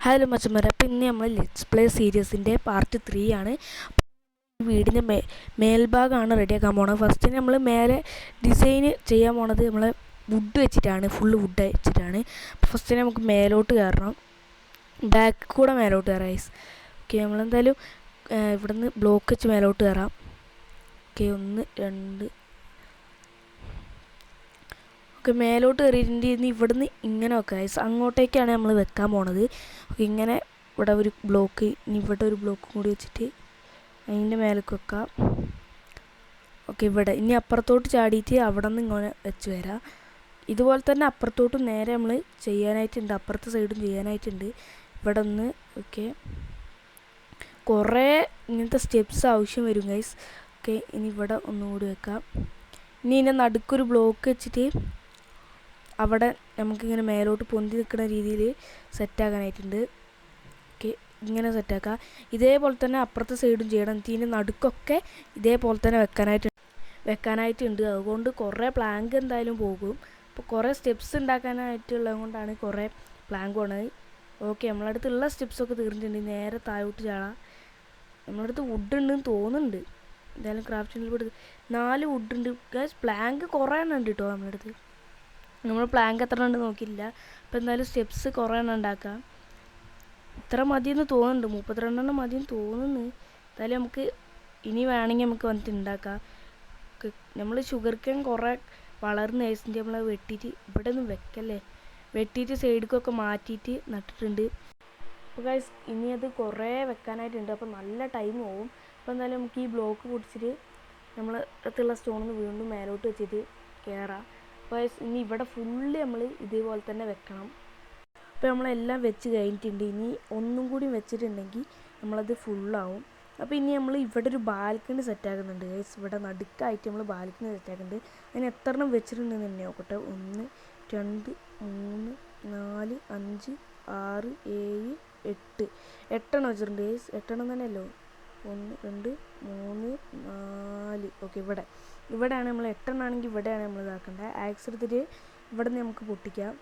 Hello മച്ചന്മാരെ, അപ്പോൾ ഇന്ന് നമ്മൾ ലെറ്റ്സ് പ്ലേ സീരീസിൻ്റെ പാർട്ട് 3 ആണ്. വീടിൻ്റെ മേൽഭാഗമാണ് റെഡിയാക്കാൻ പോണത്. ഫസ്റ്റ് നമ്മൾ മേലെ ഡിസൈൻ ചെയ്യാൻ പോണത് നമ്മൾ വുഡ് വെച്ചിട്ടാണ്, ഫുള്ള് വുഡ് വെച്ചിട്ടാണ്. ഫസ്റ്റ് നമുക്ക് മേലോട്ട് കയറണം, ബാക്ക് കൂടെ മേലോട്ട് കയറാം ഗൈസ്. ഓക്കെ, നമ്മളെന്തായാലും ഇവിടുന്ന് ബ്ലോക്ക് വെച്ച് മേലോട്ട് കയറാം. ഓക്കെ, 1 2. ഓക്കെ, മേലോട്ട് കയറിയിട്ടുണ്ട്. ഇനി ഇവിടുന്ന് ഇങ്ങനെ വെക്കാം ഗൈസ്. അങ്ങോട്ടേക്കാണ് നമ്മൾ വെക്കാൻ പോണത്. ഓക്കെ, ഇങ്ങനെ ഇവിടെ ഒരു ബ്ലോക്ക്, ഇനി ഇവിടെ ഒരു ബ്ലോക്ക് കൂടി വെച്ചിട്ട് അതിൻ്റെ മേലേക്ക് വെക്കാം. ഓക്കെ, ഇവിടെ ഇനി അപ്പുറത്തോട്ട് ചാടിയിട്ട് അവിടെ നിന്ന് ഇങ്ങനെ വെച്ച് വരാം. ഇതുപോലെ തന്നെ അപ്പുറത്തോട്ടും നേരെ നമ്മൾ ചെയ്യാനായിട്ടുണ്ട്, അപ്പുറത്തെ സൈഡും ചെയ്യാനായിട്ടുണ്ട്. ഇവിടെ ഒന്ന്. ഓക്കെ, കുറേ ഇങ്ങനത്തെ സ്റ്റെപ്സ് ആവശ്യം വരും ഗൈസ്. ഓക്കെ, ഇനി ഇവിടെ ഒന്നുകൂടി വെക്കാം. ഇനി ഇതിൻ്റെ നടുക്കൊരു ബ്ലോക്ക് വെച്ചിട്ട് അവിടെ നമുക്കിങ്ങനെ മേലോട്ട് പൊന്തി നിൽക്കുന്ന രീതിയിൽ സെറ്റാക്കാനായിട്ടുണ്ട്. ഓക്കെ, ഇങ്ങനെ സെറ്റാക്കാം. ഇതേപോലെ തന്നെ അപ്പുറത്തെ സൈഡും ചെയ്യണം. ഇതിൻ്റെ നടുക്കൊക്കെ ഇതേപോലെ തന്നെ വെക്കാനായിട്ടുണ്ട്. അതുകൊണ്ട് കുറേ പ്ലാങ്ക് എന്തായാലും പോകും. അപ്പോൾ കുറേ സ്റ്റെപ്സ് ഉണ്ടാക്കാനായിട്ടുള്ളത് കൊണ്ടാണ് കുറേ പ്ലാങ്ക് പോണത്. ഓക്കെ, നമ്മളടുത്തുള്ള സ്റ്റെപ്സൊക്കെ തീർന്നിട്ടുണ്ട്. നേരെ താഴോട്ട് ചാടാം. നമ്മളടുത്ത് വുഡ് ഉണ്ടെന്ന് തോന്നുന്നുണ്ട്. എന്തായാലും ക്രാഫ്റ്റിങ്ങിൽ പോയിട്ട് 4 വുഡ് ഉണ്ട് ഗൈസ്. പ്ലാങ്ക് കുറേ എണ്ണം ഉണ്ട് കേട്ടോ നമ്മളടുത്ത്. നമ്മൾ പ്ലാങ്ക് എത്ര ഉണ്ട് നോക്കിയില്ല. അപ്പോൾ എന്തായാലും സ്റ്റെപ്സ് കുറേ എണ്ണം ഉണ്ടാക്കാം. ഇത്ര മതിയെന്ന് തോന്നുന്നുണ്ട്, 32 മതിയെന്ന് തോന്നുന്നു. എന്തായാലും നമുക്ക് ഇനി വേണമെങ്കിൽ നമുക്ക് വന്നിട്ട് ഉണ്ടാക്കാം. നമ്മൾ ഷുഗർ കെയിൻ കുറേ വളർന്ന് കഴിച്ചിട്ട് നമ്മൾ വെട്ടിയിട്ട് ഇവിടെ ഒന്നും വെക്കല്ലേ, വെട്ടിയിട്ട് സൈഡിലേക്കൊക്കെ മാറ്റിയിട്ട് നട്ടിട്ടുണ്ട്. അപ്പോൾ ഗൈസ് ഇനി അത് കുറേ വെക്കാനായിട്ടുണ്ട്. അപ്പോൾ നല്ല ടൈം പോവും. അപ്പോൾ എന്തായാലും നമുക്ക് ഈ ബ്ലോക്ക് പൊടിച്ചിട്ട് നമ്മൾ അടുത്തുള്ള സ്റ്റോണിൽ നിന്ന് വീണ്ടും മേലോട്ട് വെച്ചിട്ട് കയറാം. അപ്പോൾ ഇനി ഇവിടെ ഫുള്ള് നമ്മൾ ഇതേപോലെ തന്നെ വെക്കണം. അപ്പോൾ നമ്മളെല്ലാം വെച്ച് കഴിഞ്ഞിട്ടുണ്ട്. ഇനി ഒന്നും കൂടി വെച്ചിട്ടുണ്ടെങ്കിൽ നമ്മളത് ഫുള്ളാവും. അപ്പോൾ ഇനി നമ്മൾ ഇവിടെ ഒരു ബാൽക്കണി സെറ്റാക്കുന്നുണ്ട് ഗൈസ്. ഇവിടെ നടുക്കായിട്ട് നമ്മൾ ബാൽക്കണി സെറ്റാക്കുന്നുണ്ട്. അതിന് എത്ര എണ്ണം വെച്ചിട്ടുണ്ടെന്ന് തന്നെ നോക്കട്ടെ. 1 2 3 4 5 6 7 8 8 വെച്ചിട്ടുണ്ട് ഗൈസ്. 8 തന്നെയല്ലോ. 1 2 3 4. ഓക്കെ, ഇവിടെയാണ് നമ്മൾ 8 ആണെങ്കിൽ ഇവിടെയാണ് നമ്മൾ ഇതാക്കേണ്ടത്. ആക്സ് എടുത്തിട്ട് ഇവിടെ നിന്ന് നമുക്ക് പൊട്ടിക്കാം.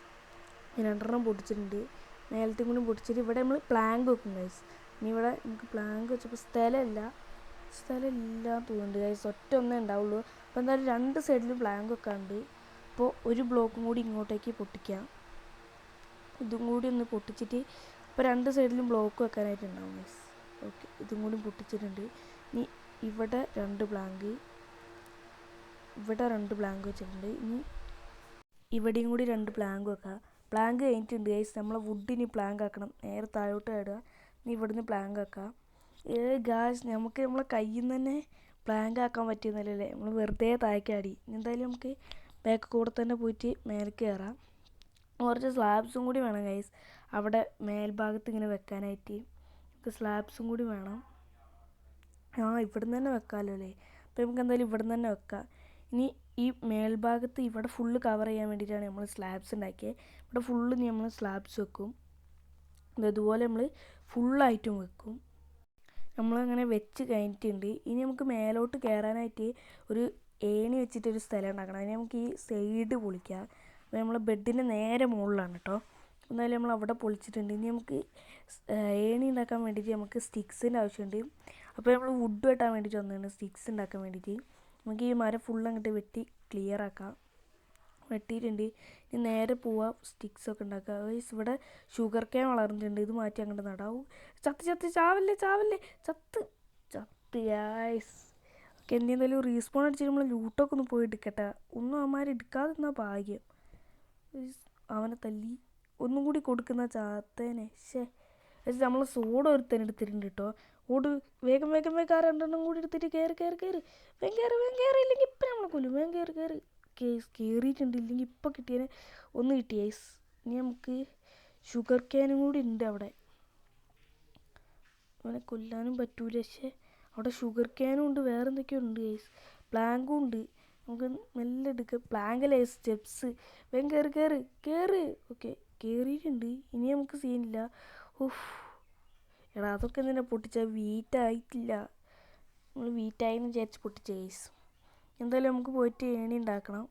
2 പൊട്ടിച്ചിട്ടുണ്ട്. നേരത്തെ കൂടി പൊട്ടിച്ചിട്ട് ഇവിടെ നമ്മൾ പ്ലാങ്ക് വെക്കും ഗൈസ്. ഇനി ഇവിടെ നമുക്ക് പ്ലാങ്ക് വെച്ചപ്പോൾ സ്ഥലമില്ല തോന്നുന്നുണ്ട് ഗൈസ്. ഒന്നേ ഉണ്ടാവുള്ളൂ. അപ്പോൾ എന്തായാലും 2 സൈഡിലും പ്ലാങ്ക് വെക്കാണ്ട്. അപ്പോൾ ഒരു ബ്ലോക്കും കൂടി ഇങ്ങോട്ടേക്ക് പൊട്ടിക്കാം. ഇതും കൂടി ഒന്ന് പൊട്ടിച്ചിട്ട് ഇപ്പോൾ 2 സൈഡിലും ബ്ലോക്ക് വെക്കാനായിട്ടുണ്ടാവും ഗൈസ്. ഓക്കെ, ഇതും കൂടി പൊട്ടിച്ചിട്ടുണ്ട്. ഇനി ഇവിടെ 2 പ്ലാങ്ക്, ഇവിടെ 2 പ്ലാങ്ക് വെച്ചിട്ടുണ്ട്. ഇനി ഇവിടെയും കൂടി 2 പ്ലാങ്ക് വെക്കാം. പ്ലാങ്ക് കഴിഞ്ഞിട്ടുണ്ട് ഗൈസ്. നമ്മളെ വുഡിന് പ്ലാങ്ക് ആക്കണം. നേരെ താഴോട്ട് ഇടുക. ഇനി ഇവിടുന്ന് പ്ലാങ്ക് ആക്കാം. ഗായ്സ് നമുക്ക് നമ്മളെ കയ്യിൽ നിന്ന് തന്നെ പ്ലാങ്ക് ആക്കാൻ പറ്റുന്നല്ലേ, നമ്മൾ വെറുതെ താഴേക്കാടി. എന്തായാലും നമുക്ക് ബാക്ക് കൂടെ തന്നെ പോയിട്ട് മേലേക്ക് കയറാം. കുറച്ച് സ്ലാബ്സും കൂടി വേണം ഗൈസ് അവിടെ മേൽഭാഗത്ത് ഇങ്ങനെ വെക്കാനായിട്ട്. നമുക്ക് സ്ലാബ്സും കൂടി വേണം. ഇവിടുന്ന് തന്നെ വെക്കാമല്ലോ അല്ലേ. അപ്പോൾ നമുക്ക് എന്തായാലും ഇവിടുന്ന് തന്നെ വെക്കാം. ഇനി ഈ മേൽഭാഗത്ത് ഇവിടെ ഫുള്ള് കവർ ചെയ്യാൻ വേണ്ടിയിട്ടാണ് നമ്മൾ സ്ലാബ്സ് ഉണ്ടാക്കിയത്. ഇവിടെ ഫുള്ള് നമ്മൾ സ്ലാബ്സ് വെക്കും. അതുപോലെ നമ്മൾ ഫുള്ളായിട്ടും വെക്കും. നമ്മളങ്ങനെ വെച്ച് കഴിഞ്ഞിട്ടുണ്ട്. ഇനി നമുക്ക് മേലോട്ട് കയറാനായിട്ട് ഒരു ഏണി വെച്ചിട്ടൊരു സ്ഥലം ഉണ്ടാക്കണം. അതിന് നമുക്ക് ഈ സൈഡ് പൊളിക്കാം. അപ്പോൾ നമ്മൾ ബെഡിൻ്റെ നേരെ മുകളിലാണ് കേട്ടോ. എന്നാലും നമ്മൾ അവിടെ പൊളിച്ചിട്ടുണ്ട്. ഇനി നമുക്ക് ഏണി ഉണ്ടാക്കാൻ വേണ്ടിയിട്ട് നമുക്ക് സ്റ്റിക്സിൻ്റെ ആവശ്യമുണ്ട്. അപ്പോൾ നമ്മൾ വുഡ് വെട്ടാൻ വേണ്ടിയിട്ട് വന്നതാണ്, സ്റ്റിക്സ് ഉണ്ടാക്കാൻ വേണ്ടിയിട്ട്. നമുക്ക് ഈ മരം ഫുള്ള് അങ്ങോട്ട് വെട്ടി ക്ലിയർ ആക്കാം. വെട്ടിയിട്ടുണ്ട്. ഇനി നേരെ പോവാം, സ്റ്റിക്സൊക്കെ ഉണ്ടാക്കുക. ഇവിടെ ഷുഗർ കെയിൻ വളർന്നിട്ടുണ്ട്. ഇത് മാറ്റി അങ്ങോട്ട് നടാവും. ചാവല്ലേ ചത്ത് ഗൈസ്. ഓക്കെ, എന്തെങ്കിലും റീസ്പോൺ അടിച്ചിട്ട് നമ്മൾ ലൂട്ടൊക്കെ ഒന്ന് പോയി എടുക്കട്ടെ. ഒന്നും അവന്മാർ എടുക്കാതെ നിന്നാൽ ഭാഗ്യം. അവനെ തല്ലി ഒന്നും കൂടി കൊടുക്കുന്ന ചാത്തേനെ. നമ്മൾ സോഡ ഒരുത്തന്നെ എടുത്തിട്ടുണ്ട് കേട്ടോ. വേഗം 2 കൂടി എടുത്തിട്ട് കയറി ഇല്ലെങ്കിൽ ഇപ്പം നമ്മളെ കൊല്ലും. വേഗം കയറി കയറിയിട്ടുണ്ട്. ഇല്ലെങ്കിൽ ഇപ്പം കിട്ടിയതിനെ ഒന്ന് കിട്ടി ഗൈസ്. ഇനി നമുക്ക് ഷുഗർ കെയിനും കൂടി ഉണ്ട് അവിടെ. അവനെ കൊല്ലാനും പറ്റൂല. അവിടെ ഷുഗർ കെയിനും ഉണ്ട്, വേറെ എന്തൊക്കെയോ ഉണ്ട് ഗൈസ്. പ്ലാങ്കും ഉണ്ട്. നമുക്ക് മെല്ലെ എടുക്കാം. പ്ലാങ്കല്ലേ, സ്റ്റെപ്സ്. വേഗം കയറി. ഓക്കെ, കയറിയിട്ടുണ്ട്. ഇനി നമുക്ക് സീനില്ല. എടാ, അതൊക്കെ എന്തിനാ പൊട്ടിച്ചാൽ വീറ്റായിട്ടില്ല. നമ്മൾ വീറ്റായെന്ന് വിചാരിച്ച് പൊട്ടിച്ച ഗൈസ്. എന്തായാലും നമുക്ക് പോയിട്ട് ഏണി ഉണ്ടാക്കണം.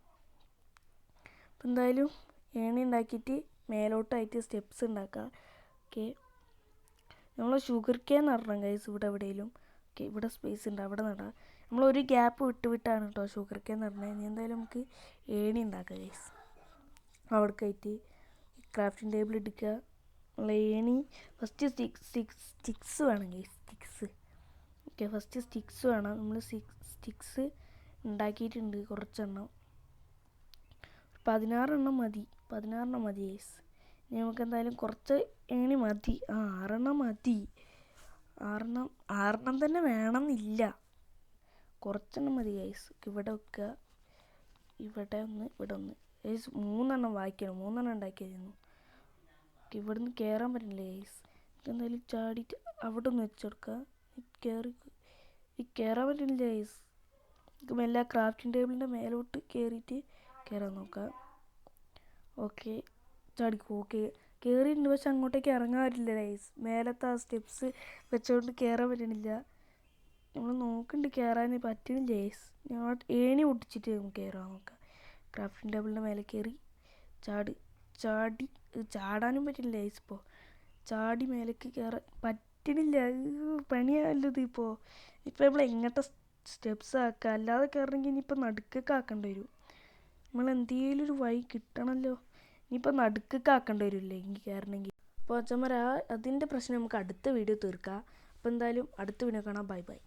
അപ്പം എന്തായാലും ഏണി ഉണ്ടാക്കിയിട്ട് മേലോട്ടായിട്ട് സ്റ്റെപ്സ് ഉണ്ടാക്കാം. ഓക്കെ, നമ്മൾ ഷുഗർ കെയിൻ നടണം ഗൈസ് ഇവിടെ എവിടെയെങ്കിലും. ഓക്കെ, ഇവിടെ സ്പേസ് ഉണ്ട്, അവിടെ നടാം. നമ്മളൊരു ഗ്യാപ്പ് വിട്ടാണ് കേട്ടോ ഷുഗർ കെയിൻ നടണത്. ഇനി എന്തായാലും നമുക്ക് ഏണി ഉണ്ടാക്കാം ഗൈസ്. അവിടേക്കായിട്ട് ക്രാഫ്റ്റിംഗ് ടേബിൾ എടുക്കുക. ഉള്ള ഏണി ഫസ്റ്റ് സ്റ്റിക്സ് വേണം guys, sticks. Okay, first sticks വേണം. നമ്മൾ സ്റ്റിക്സ് ഉണ്ടാക്കിയിട്ടുണ്ട് കുറച്ചെണ്ണം, 16 മതി ഗൈസ്. ഇനി നമുക്ക് എന്തായാലും കുറച്ച് ഏണി മതി. 6 മതി. 6 തന്നെ വേണമെന്നില്ല, കുറച്ചെണ്ണം മതി ഗൈസ്. ഇവിടെ വെക്കുക, ഇവിടെ ഒന്ന് ഗൈസ്. 3 വായിക്കണം, 3 ഉണ്ടാക്കിയായിരുന്നു. ഇവിടുന്ന് കയറാൻ പറ്റില്ല ഗൈസ്. എന്തായാലും ചാടിയിട്ട് അവിടെ ഒന്ന് വെച്ചെടുക്കുക. കയറാൻ പറ്റുന്നില്ല ഗൈസ്. മെല്ലെ ക്രാഫ്റ്റിംഗ് ടേബിളിൻ്റെ മേലോട്ട് കയറാൻ നോക്കാം. ഓക്കെ, ചാടിക്കും. ഓക്കെ, കയറിയിട്ടുണ്ട്, പക്ഷെ അങ്ങോട്ടേക്ക് ഇറങ്ങാൻ പറ്റില്ല ഗൈസ്. മേലത്തെ ആ സ്റ്റെപ്സ് വെച്ചുകൊണ്ട് കയറാൻ പറ്റണില്ല. നമ്മൾ നോക്കുന്നുണ്ട്, കയറാൻ പറ്റണില്ല ഗൈസ്. ഞങ്ങൾ ഏണി പൊട്ടിച്ചിട്ട് നമുക്ക് കയറാൻ നോക്കാം. ക്രാഫ്റ്റിംഗ് ടേബിളിൻ്റെ മേലെ കയറി ചാടാനും പറ്റില്ല ഗൈസ്. ചാടി മേലേക്ക് കയറാൻ പറ്റണില്ല. പണിയാല്ലത്. ഇപ്പോൾ നമ്മൾ എങ്ങനത്തെ സ്റ്റെപ്സ് ആക്കുക, അല്ലാതെ കയറണമെങ്കിൽ ഇനിയിപ്പോൾ നടുക്കൊക്കെ ആക്കേണ്ടി വരും. നമ്മൾ എന്തെങ്കിലും ഒരു വഴി കിട്ടണമല്ലോ. ഇനിയിപ്പോൾ നടുക്കൊക്കെ ആക്കേണ്ടി വരില്ലേ എനിക്ക് കയറണമെങ്കിൽ. അപ്പോൾ അച്ഛന്മാർ അതിൻ്റെ പ്രശ്നം നമുക്ക് അടുത്ത വീഡിയോ തീർക്കാം. അപ്പോൾ എന്തായാലും അടുത്ത വീഡിയോ കാണാം. ബൈ.